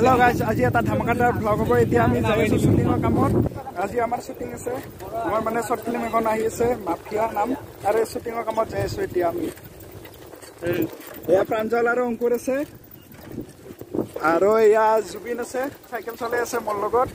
Hello guys, আজি এটা ধামাকাদাৰ vlog হ'ব। এতিয়া আমি যাই আছো শুটিংৰ কামত। আজি আমাৰ শুটিং আছে, আমাৰ মানে শৰ্ট ফিল্ম এখন আহি আছে, মাফিয়া নাম, আৰু শুটিংৰ কামত যাই আছো এতিয়া আমি। এয়া প্ৰাঞ্জল আৰু অংকুৰ আছে, আৰু এয়া জুবিন আছে, চাইকেল চলাই আছে মোৰ লগত।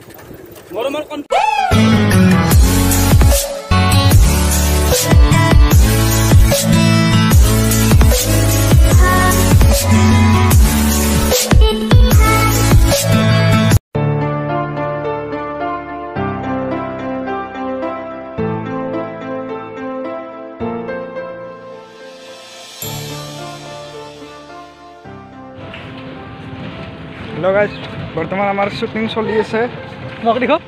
हेलो गाइस, बर्तमान आमार शूटिंग चलि आछे। मक देखो,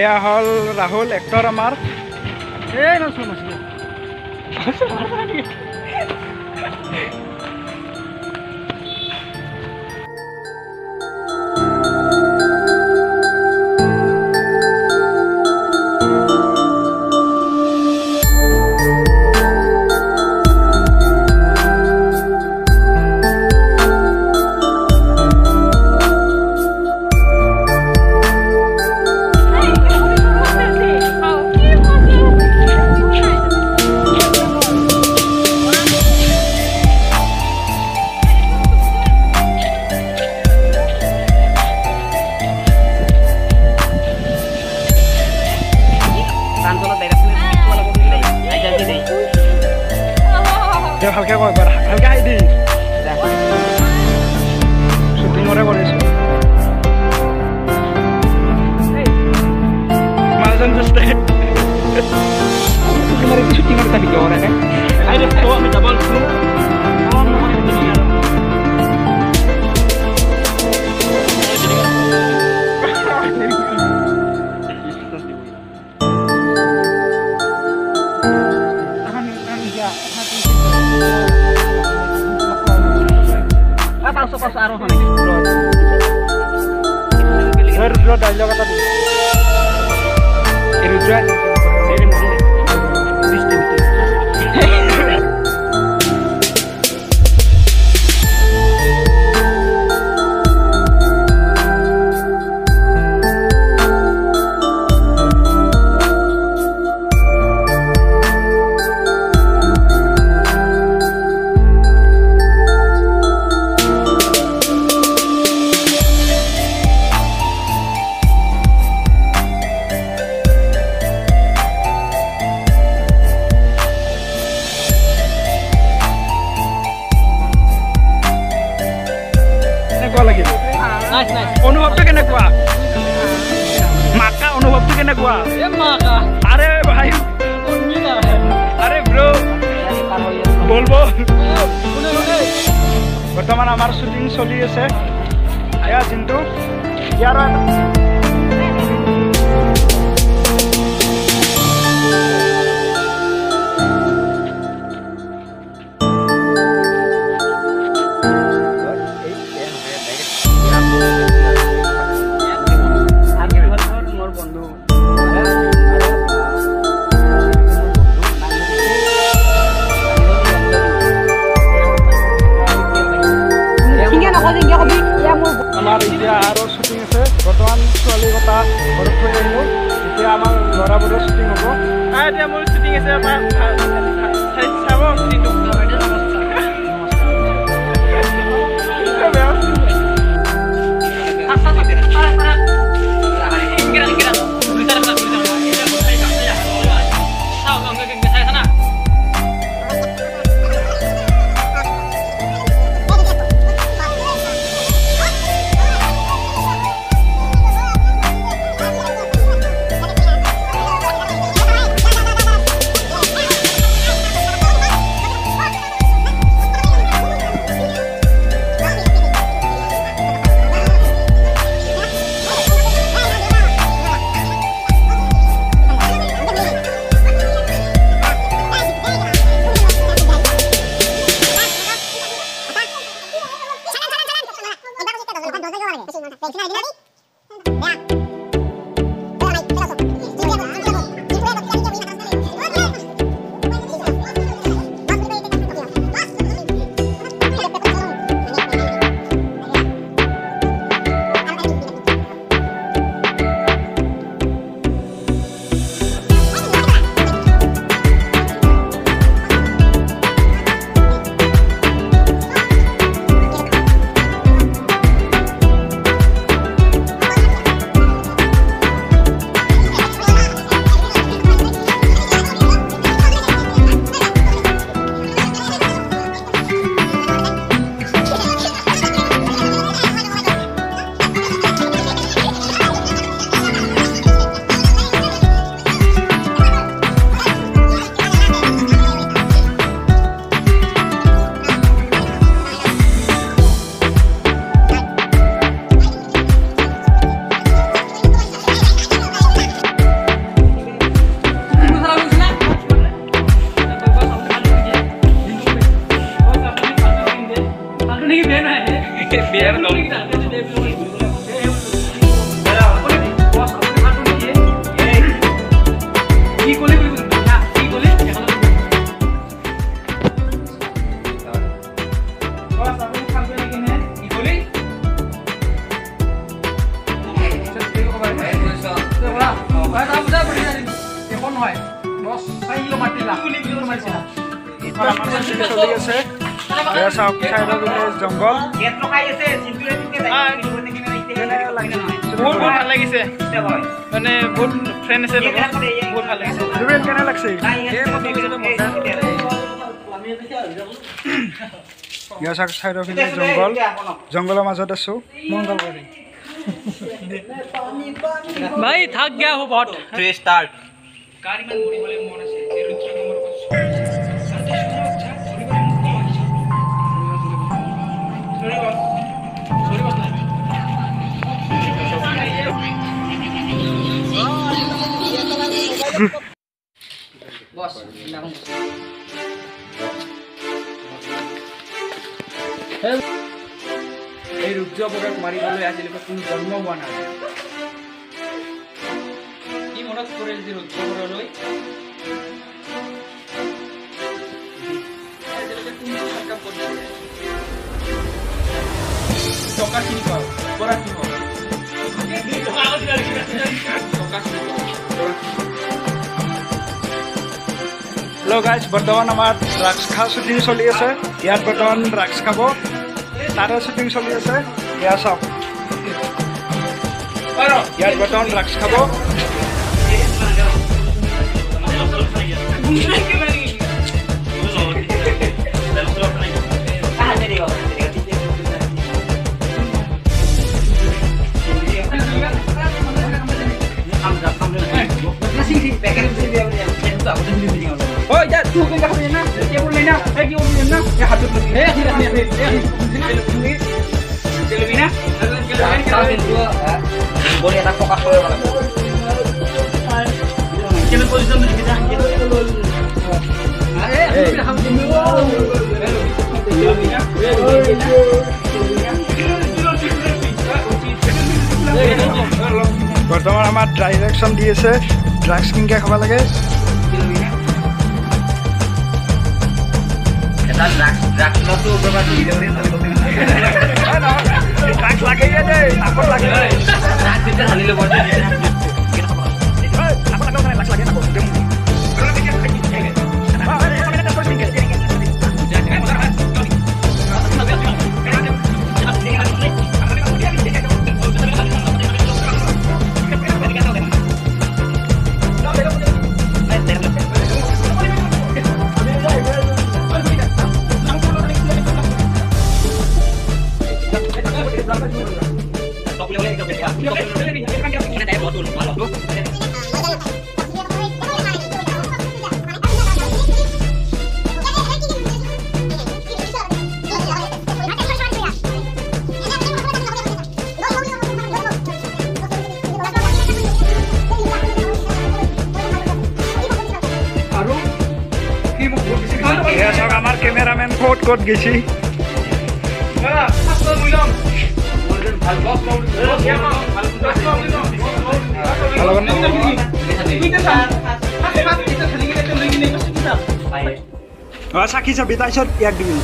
एया हल राहुल एक्टर आमार। ए नसो नसो ভালকে কয় বাৰ ভালকে আহি দি শুটিংৰে কৰিছো মালজন জস্তে তোমাৰ শুটিংৰ এটা ভিডিঅ' কৰে নে আইৰে তো আমি double pas arah sana. Rudra dialog kata dia. Rudra, অনুভৱটো কেনেকুৱা মাকা অনুভৱটো কেনেকুৱা এ মাকা আৰে ভাই আৰে ব্ৰো বলবো বৰ্তমান আমাৰ শুটিং চলি আছে আয়া জিন্তু ইয়াৰ আমাৰ এতিয়া আৰু শুটিং আছে বৰ্তমান ছোৱালী কথা ঘৰত থৈ আহিলোঁ এতিয়া আমাৰ ল'ৰাবোৰৰ শুটিং হ'ব এতিয়া মোৰ শুটিং আছে চাব শুটিংটো চলি আছে চাওক চাইডৰ পিনে জংঘল বহুত ভাল লাগিছে মানে বহুত ফ্ৰেণ্ড আছে বহুত ভাল লাগিছে জুবেল কেনে লাগছে ইয়াৰ চাওক চাইডৰ পিনে জংঘল জংঘলৰ মাজত আছো মংগলবাৰী ভাই থাক গয়া হো বহুত 3 স্টার্ট গাড়ি মান ঘুরিবলে মন আছে এই রুদ্র নম্বর বস এই রুদ্র পরক মারিবলৈ আজিলৈকে কোনো জন্ম হোৱা নাই কি মনত পৰিল যে ৰুদ্ৰ পৰলৈ আজিলৈকে কোনো ভাল কাম কৰা নাই টকা চিনি পাওঁ পৰা কি হ'ব হেল্ল' গাইজ বৰ্তমান আমাৰ ড্ৰাগছ খোৱা শ্বুটিং চলি আছে ইয়াত বৰ্তমান ড্ৰাগছ খাব তাৰে শ্বুটিং চলি আছে ইয়াত চাওক ইয়াত বৰ্তমান ড্ৰাগছ খাব Oh, ya, tú venga a ver, ¿no? ¿Qué vuelve, no? ¿Qué vuelve, no? Ya, tú, ¿te lo vina? Voy a dar poca fuego. ¿Qué me posición de vida? বৰ্তমান আমাৰ ডাইৰেকশ্যন দি আছে ড্ৰাগছ কিনকে খাব লাগে আমাৰ ক্যামেৰাম্যান coat coat গেছি সাক্ষী চাবি তাৰপিছত ইয়াক দিবি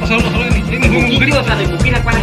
Solo ini. Ini bukti apa nih? Bukti apa nih?